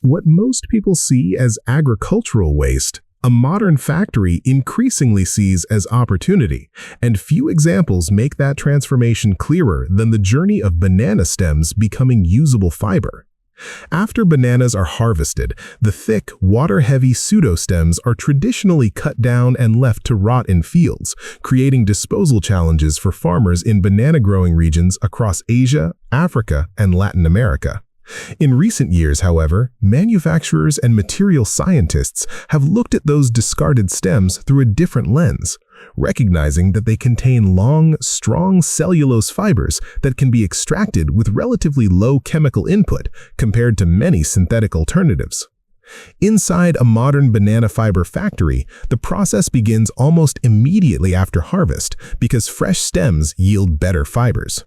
What most people see as agricultural waste, a modern factory increasingly sees as opportunity, and few examples make that transformation clearer than the journey of banana stems becoming usable fiber. After bananas are harvested, the thick, water-heavy pseudostems are traditionally cut down and left to rot in fields, creating disposal challenges for farmers in banana-growing regions across Asia, Africa, and Latin America. In recent years, however, manufacturers and material scientists have looked at those discarded stems through a different lens, recognizing that they contain long, strong cellulose fibers that can be extracted with relatively low chemical input compared to many synthetic alternatives. Inside a modern banana fiber factory, the process begins almost immediately after harvest because fresh stems yield better fibers.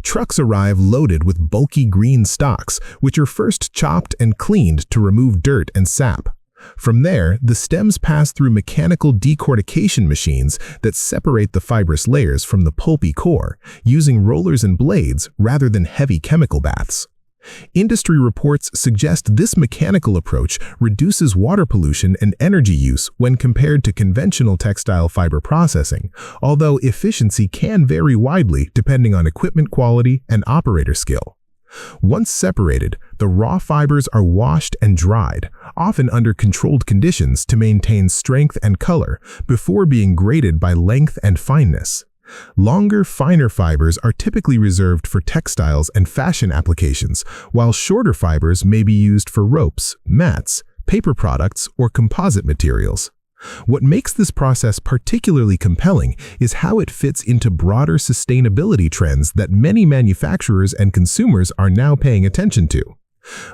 Trucks arrive loaded with bulky green stalks, which are first chopped and cleaned to remove dirt and sap. From there, the stems pass through mechanical decortication machines that separate the fibrous layers from the pulpy core, using rollers and blades rather than heavy chemical baths. Industry reports suggest this mechanical approach reduces water pollution and energy use when compared to conventional textile fiber processing, although efficiency can vary widely depending on equipment quality and operator skill. Once separated, the raw fibers are washed and dried, often under controlled conditions to maintain strength and color, before being graded by length and fineness. Longer, finer fibers are typically reserved for textiles and fashion applications, while shorter fibers may be used for ropes, mats, paper products, or composite materials. What makes this process particularly compelling is how it fits into broader sustainability trends that many manufacturers and consumers are now paying attention to.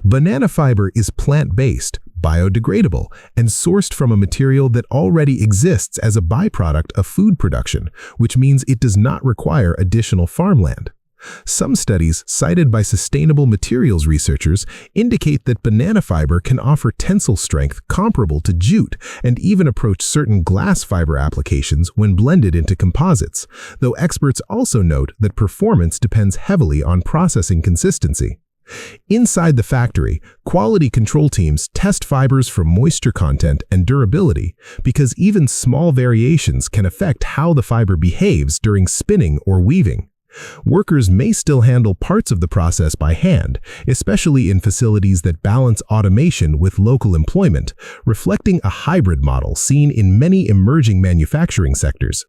Banana fiber is plant-based, biodegradable, and sourced from a material that already exists as a byproduct of food production, which means it does not require additional farmland. Some studies cited by sustainable materials researchers indicate that banana fiber can offer tensile strength comparable to jute and even approach certain glass fiber applications when blended into composites, though experts also note that performance depends heavily on processing consistency. Inside the factory, quality control teams test fibers for moisture content and durability because even small variations can affect how the fiber behaves during spinning or weaving. Workers may still handle parts of the process by hand, especially in facilities that balance automation with local employment, reflecting a hybrid model seen in many emerging manufacturing sectors.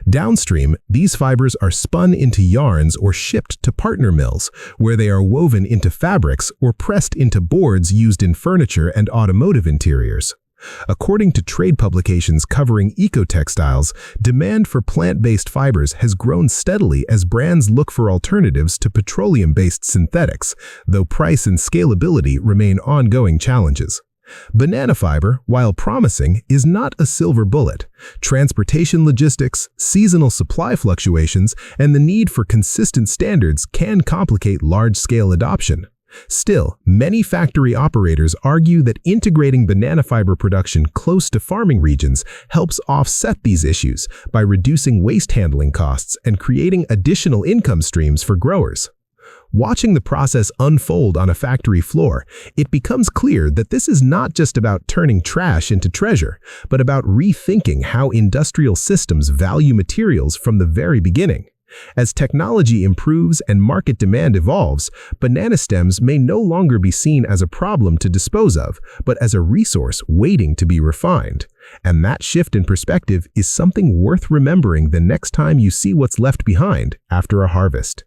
Downstream, these fibers are spun into yarns or shipped to partner mills, where they are woven into fabrics or pressed into boards used in furniture and automotive interiors. According to trade publications covering eco-textiles, demand for plant-based fibers has grown steadily as brands look for alternatives to petroleum-based synthetics, though price and scalability remain ongoing challenges. Banana fiber, while promising, is not a silver bullet. Transportation logistics, seasonal supply fluctuations, and the need for consistent standards can complicate large-scale adoption. Still, many factory operators argue that integrating banana fiber production close to farming regions helps offset these issues by reducing waste handling costs and creating additional income streams for growers. Watching the process unfold on a factory floor, it becomes clear that this is not just about turning trash into treasure, but about rethinking how industrial systems value materials from the very beginning. As technology improves and market demand evolves, banana stems may no longer be seen as a problem to dispose of, but as a resource waiting to be refined. And that shift in perspective is something worth remembering the next time you see what's left behind after a harvest.